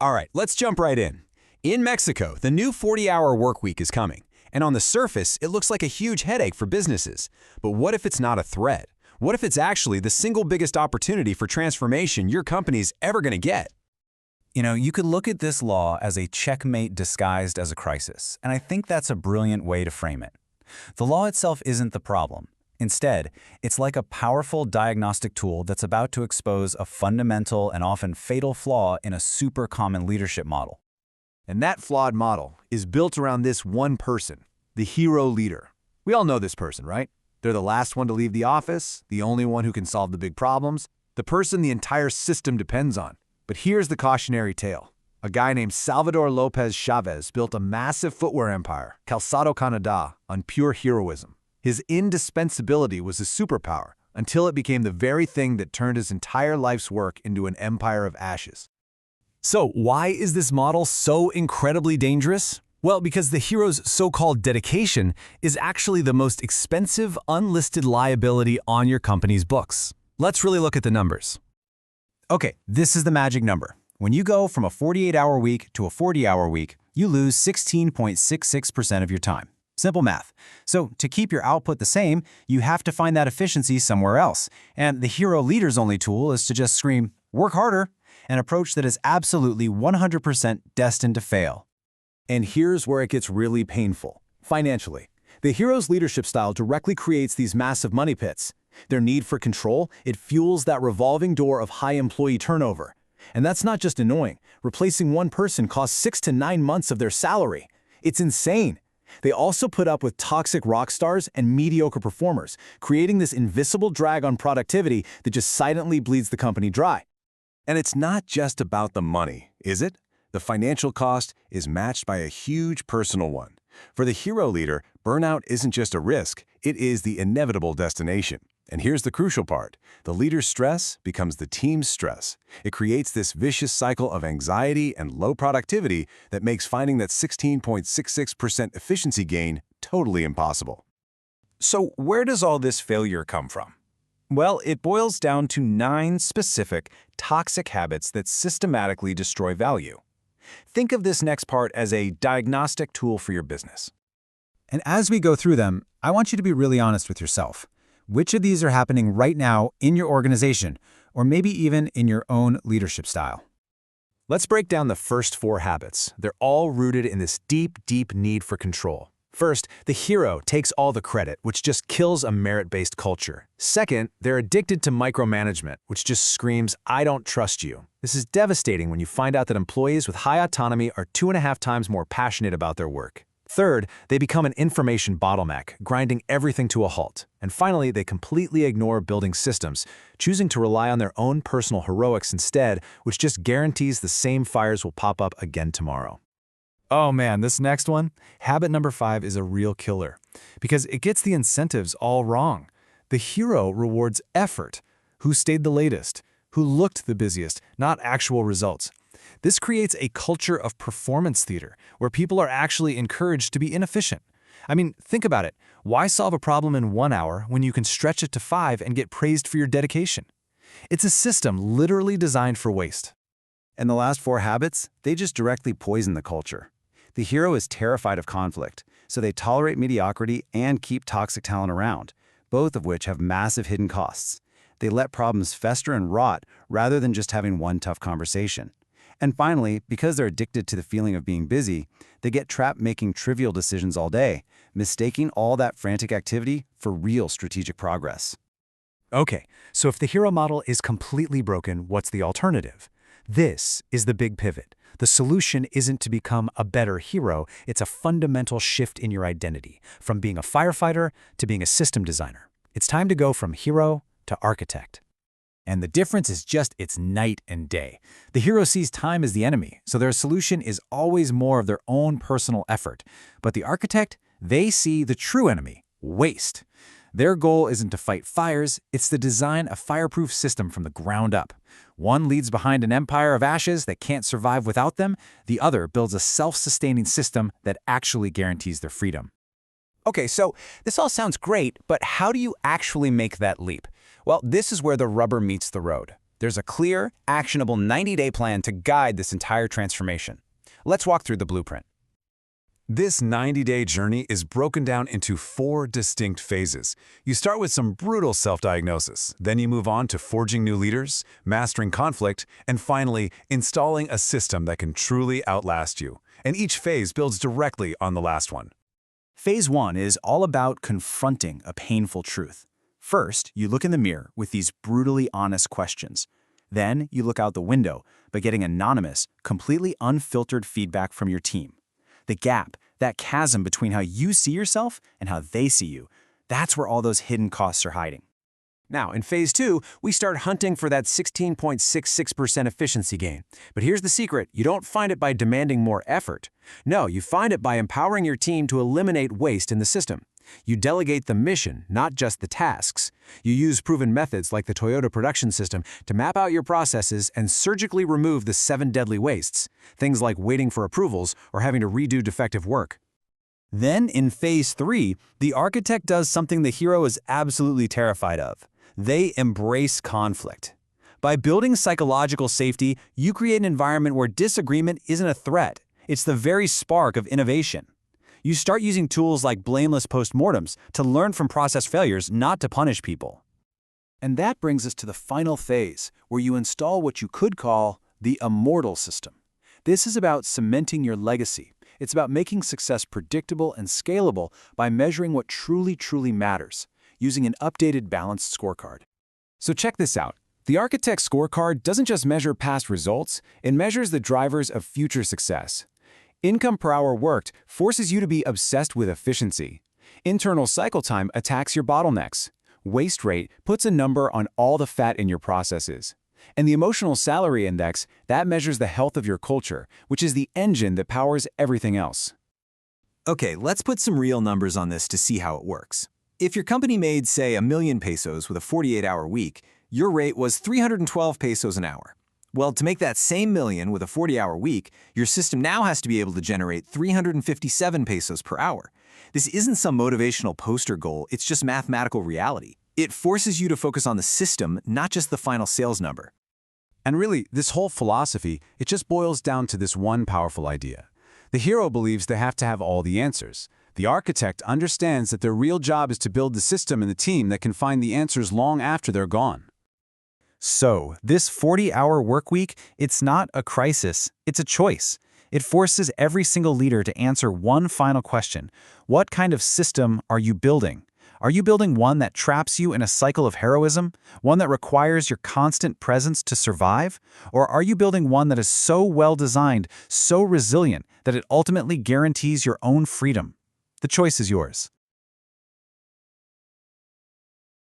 All right, let's jump right in. In Mexico, the new 40-hour workweek is coming, and on the surface, it looks like a huge headache for businesses. But what if it's not a threat? What if it's actually the single biggest opportunity for transformation your company's ever going to get? You could look at this law as a checkmate disguised as a crisis, and I think that's a brilliant way to frame it. The law itself isn't the problem. Instead, it's like a powerful diagnostic tool that's about to expose a fundamental and often fatal flaw in a super common leadership model. And that flawed model is built around this one person, the hero leader. We all know this person, right? They're the last one to leave the office, the only one who can solve the big problems, the person the entire system depends on. But here's the cautionary tale. A guy named Salvador Lopez Chavez built a massive footwear empire, Calzado Canada, on pure heroism. His indispensability was his superpower, until it became the very thing that turned his entire life's work into an empire of ashes. So why is this model so incredibly dangerous? Well, because the hero's so-called dedication is actually the most expensive unlisted liability on your company's books. Let's really look at the numbers. Okay, this is the magic number. When you go from a 48-hour week to a 40-hour week, you lose 16.66% of your time. Simple math. So to keep your output the same, you have to find that efficiency somewhere else. And the hero leader's only tool is to just scream, "Work harder," an approach that is absolutely 100% destined to fail. And here's where it gets really painful. Financially, the hero's leadership style directly creates these massive money pits. Their need for control, it fuels that revolving door of high employee turnover. And that's not just annoying. Replacing one person costs 6 to 9 months of their salary. It's insane. They also put up with toxic rock stars and mediocre performers, creating this invisible drag on productivity that just silently bleeds the company dry. And it's not just about the money, is it? The financial cost is matched by a huge personal one. For the hero leader, burnout isn't just a risk, it is the inevitable destination. And here's the crucial part. The leader's stress becomes the team's stress. It creates this vicious cycle of anxiety and low productivity that makes finding that 16.66% efficiency gain totally impossible. So where does all this failure come from? Well, it boils down to 9 specific, toxic habits that systematically destroy value. Think of this next part as a diagnostic tool for your business. And as we go through them, I want you to be really honest with yourself. Which of these are happening right now in your organization, or maybe even in your own leadership style? Let's break down the first 4 habits. They're all rooted in this deep, deep need for control. First, the hero takes all the credit, which just kills a merit-based culture. Second, they're addicted to micromanagement, which just screams, "I don't trust you." This is devastating when you find out that employees with high autonomy are 2.5 times more passionate about their work. Third, they become an information bottleneck, grinding everything to a halt. And finally, they completely ignore building systems, choosing to rely on their own personal heroics instead, which just guarantees the same fires will pop up again tomorrow. Oh man, this next one, habit number 5 is a real killer because it gets the incentives all wrong. The hero rewards effort, who stayed the latest, who looked the busiest, not actual results. This creates a culture of performance theater where people are actually encouraged to be inefficient. I mean, think about it. Why solve a problem in 1 hour when you can stretch it to 5 and get praised for your dedication? It's a system literally designed for waste. And the last 4 habits, they just directly poison the culture. The hero is terrified of conflict, so they tolerate mediocrity and keep toxic talent around, both of which have massive hidden costs. They let problems fester and rot rather than just having one tough conversation. And finally, because they're addicted to the feeling of being busy, they get trapped making trivial decisions all day, mistaking all that frantic activity for real strategic progress. Okay, so if the hero model is completely broken, what's the alternative? This is the big pivot. The solution isn't to become a better hero, it's a fundamental shift in your identity, from being a firefighter to being a system designer. It's time to go from hero to architect. And the difference is it's night and day. The hero sees time as the enemy, so their solution is always more of their own personal effort. But the architect, they see the true enemy, waste. Their goal isn't to fight fires, it's to design a fireproof system from the ground up. One leads behind an empire of ashes that can't survive without them, the other builds a self-sustaining system that actually guarantees their freedom. Okay, so this all sounds great, but how do you actually make that leap? Well, this is where the rubber meets the road. There's a clear, actionable 90-day plan to guide this entire transformation. Let's walk through the blueprint. This 90-day journey is broken down into 4 distinct phases. You start with some brutal self-diagnosis, then you move on to forging new leaders, mastering conflict, and finally, installing a system that can truly outlast you. And each phase builds directly on the last one. Phase 1 is all about confronting a painful truth. First, you look in the mirror with these brutally honest questions. Then, you look out the window by getting anonymous, completely unfiltered feedback from your team. The gap, that chasm between how you see yourself and how they see you, that's where all those hidden costs are hiding. Now, in phase 2, we start hunting for that 16.66% efficiency gain. But here's the secret: you don't find it by demanding more effort. No, you find it by empowering your team to eliminate waste in the system. You delegate the mission, not just the tasks. You use proven methods like the Toyota Production System to map out your processes and surgically remove the 7 deadly wastes, things like waiting for approvals or having to redo defective work. Then, in phase 3, the architect does something the hero is absolutely terrified of. They embrace conflict. By building psychological safety, you create an environment where disagreement isn't a threat. It's the very spark of innovation. You start using tools like blameless postmortems to learn from process failures, not to punish people. And that brings us to the final phase, where you install what you could call the immortal system. This is about cementing your legacy. It's about making success predictable and scalable by measuring what truly matters, using an updated balanced scorecard. So check this out. The Architect Scorecard doesn't just measure past results, it measures the drivers of future success. Income per hour worked forces you to be obsessed with efficiency. Internal cycle time attacks your bottlenecks. Waste rate puts a number on all the fat in your processes. And the Emotional Salary Index, that measures the health of your culture, which is the engine that powers everything else. Okay, let's put some real numbers on this to see how it works. If your company made, say, 1,000,000 pesos with a 48-hour week, your rate was 312 pesos an hour. Well, to make that same million with a 40-hour week, your system now has to be able to generate 357 pesos per hour. This isn't some motivational poster goal, it's just mathematical reality. It forces you to focus on the system, not just the final sales number. And really, this whole philosophy, it just boils down to this one powerful idea. The hero believes they have to have all the answers. The architect understands that their real job is to build the system and the team that can find the answers long after they're gone. So, this 40-hour work week, it's not a crisis, it's a choice. It forces every single leader to answer one final question. What kind of system are you building? Are you building one that traps you in a cycle of heroism? One that requires your constant presence to survive? Or are you building one that is so well designed, so resilient, that it ultimately guarantees your own freedom? The choice is yours.